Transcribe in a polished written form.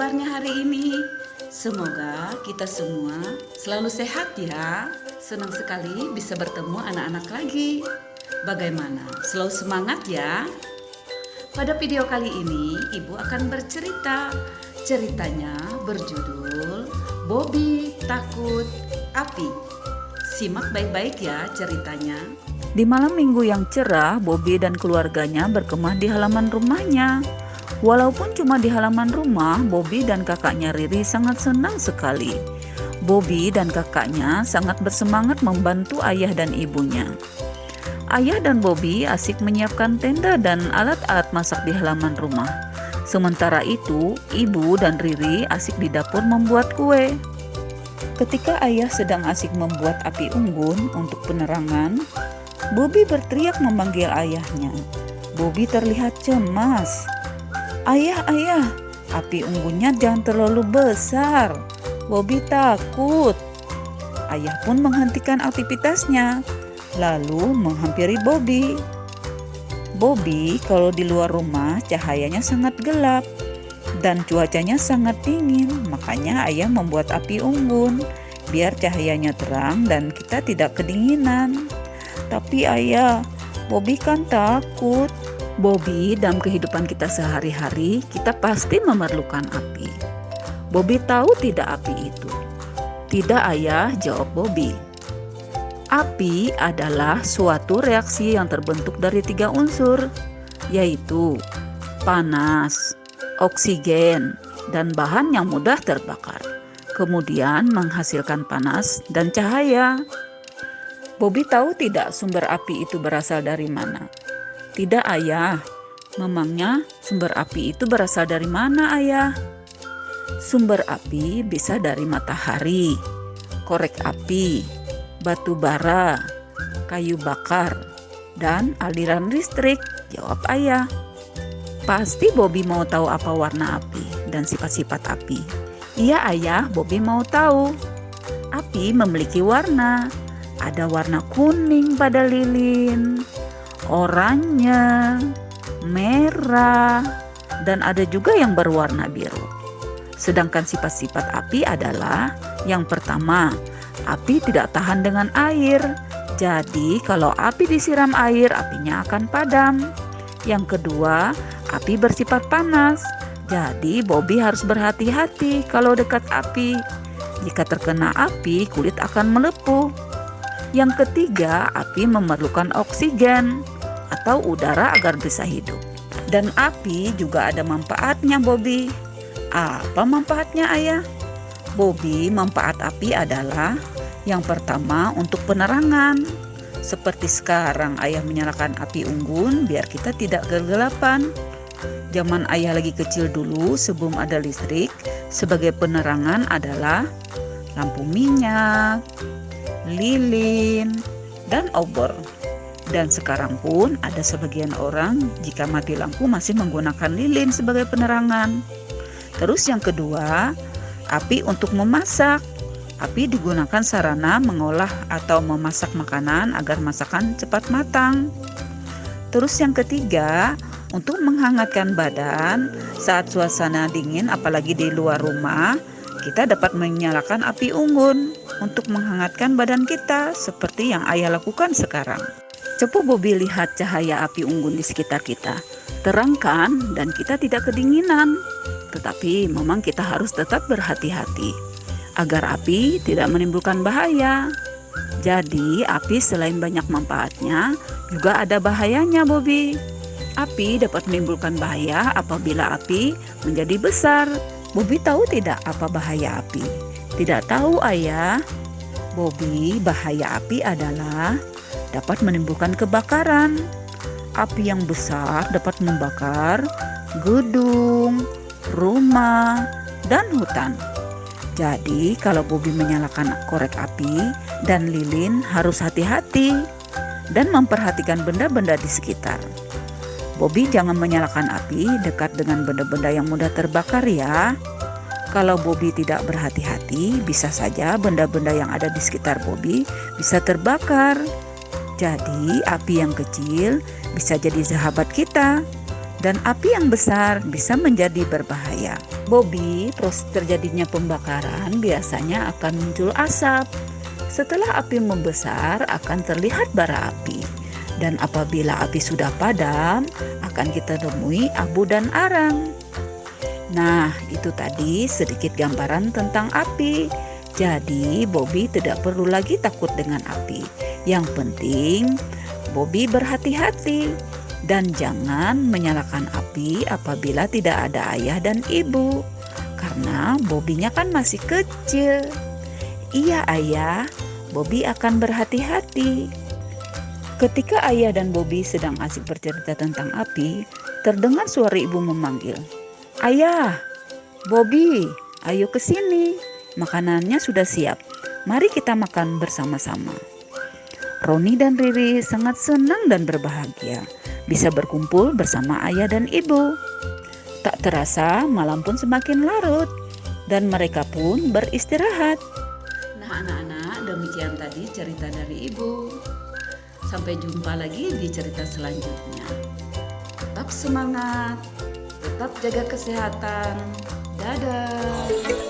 kabarnya hari ini? Semoga kita semua selalu sehat ya. Senang sekali bisa bertemu anak-anak lagi. Bagaimana? Selalu semangat ya. Pada video kali ini, Ibu akan bercerita. Ceritanya berjudul Bobby Takut Api. Simak baik-baik ya ceritanya. Di malam minggu yang cerah, Bobby dan keluarganya berkemah di halaman rumahnya. Walaupun cuma di halaman rumah, Bobby dan kakaknya Riri sangat senang sekali. Bobby dan kakaknya sangat bersemangat membantu ayah dan ibunya. Ayah dan Bobby asik menyiapkan tenda dan alat-alat masak di halaman rumah. Sementara itu, ibu dan Riri asik di dapur membuat kue. Ketika ayah sedang asik membuat api unggun untuk penerangan, Bobby berteriak memanggil ayahnya. Bobby terlihat cemas. "Ayah, ayah, api unggunnya jangan terlalu besar. Bobby takut." Ayah pun menghentikan aktivitasnya, lalu menghampiri Bobby. Bobby, kalau di luar rumah cahayanya sangat gelap dan cuacanya sangat dingin, makanya ayah membuat api unggun biar cahayanya terang dan kita tidak kedinginan. "Tapi ayah, Bobby kan takut." Bobby, dalam kehidupan kita sehari-hari, kita pasti memerlukan api. Bobby tahu tidak api itu? "Tidak ayah," jawab Bobby. Api adalah suatu reaksi yang terbentuk dari 3 unsur, yaitu panas, oksigen, dan bahan yang mudah terbakar. Kemudian menghasilkan panas dan cahaya. Bobby tahu tidak sumber api itu berasal dari mana? "Tidak ayah." "Memangnya sumber api itu berasal dari mana ayah?" Sumber api bisa dari matahari, korek api, batu bara, kayu bakar, dan aliran listrik, jawab ayah. Pasti Bobby mau tahu apa warna api dan sifat-sifat api. "Iya ayah, Bobby mau tahu." Api memiliki warna. Ada warna kuning pada lilin, oranye, merah, dan ada juga yang berwarna biru. Sedangkan sifat-sifat api adalah yang pertama, api tidak tahan dengan air. Jadi kalau api disiram air, apinya akan padam. Yang kedua, api bersifat panas. Jadi Bobby harus berhati-hati kalau dekat api. Jika terkena api, kulit akan melepuh. Yang ketiga, api memerlukan oksigen atau udara agar bisa hidup. Dan api juga ada manfaatnya, Bobby. Apa manfaatnya ayah? Bobby, manfaat api adalah yang pertama untuk penerangan. Seperti sekarang ayah menyalakan api unggun biar kita tidak kegelapan. Zaman ayah lagi kecil dulu sebelum ada listrik, sebagai penerangan adalah lampu minyak, lilin, dan obor. Dan sekarang pun ada sebagian orang jika mati lampu masih menggunakan lilin sebagai penerangan. Terus yang kedua, api untuk memasak. Api digunakan sarana mengolah atau memasak makanan agar masakan cepat matang. Terus yang ketiga, untuk menghangatkan badan saat suasana dingin apalagi di luar rumah, kita dapat menyalakan api unggun untuk menghangatkan badan kita seperti yang ayah lakukan sekarang. Coba Bobby lihat cahaya api unggun di sekitar kita. Terang kan dan kita tidak kedinginan. Tetapi memang kita harus tetap berhati-hati agar api tidak menimbulkan bahaya. Jadi api selain banyak manfaatnya juga ada bahayanya, Bobby. Api dapat menimbulkan bahaya apabila api menjadi besar. Bobby tahu tidak apa bahaya api? Tidak tahu ayah. Bobby, bahaya api adalah dapat menimbulkan kebakaran. Api yang besar dapat membakar gedung, rumah, dan hutan. Jadi kalau Bobby menyalakan korek api dan lilin harus hati-hati dan memperhatikan benda-benda di sekitar. Bobby jangan menyalakan api dekat dengan benda-benda yang mudah terbakar ya. Kalau Bobby tidak berhati-hati, bisa saja benda-benda yang ada di sekitar Bobby bisa terbakar. Jadi api yang kecil bisa jadi sahabat kita. dan api yang besar bisa menjadi berbahaya. Bobby, proses terjadinya pembakaran biasanya akan muncul asap. Setelah api membesar akan terlihat bara api. Dan apabila api sudah padam, akan kita temui abu dan arang. Nah, itu tadi sedikit gambaran tentang api. Jadi, Bobby tidak perlu lagi takut dengan api. Yang penting, Bobby berhati-hati dan jangan menyalakan api apabila tidak ada ayah dan ibu. Karena Bobby-nya kan masih kecil. Iya, ayah, Bobby akan berhati-hati. Ketika ayah dan Bobby sedang asik bercerita tentang api, terdengar suara ibu memanggil, "Ayah, Bobby, ayo ke sini. Makanannya sudah siap. Mari kita makan bersama-sama." Roni dan Riri sangat senang dan berbahagia bisa berkumpul bersama ayah dan ibu. Tak terasa malam pun semakin larut dan mereka pun beristirahat. Nah anak-anak, demikian tadi cerita dari ibu. Sampai jumpa lagi di cerita selanjutnya. Tetap semangat, tetap jaga kesehatan. Dadah.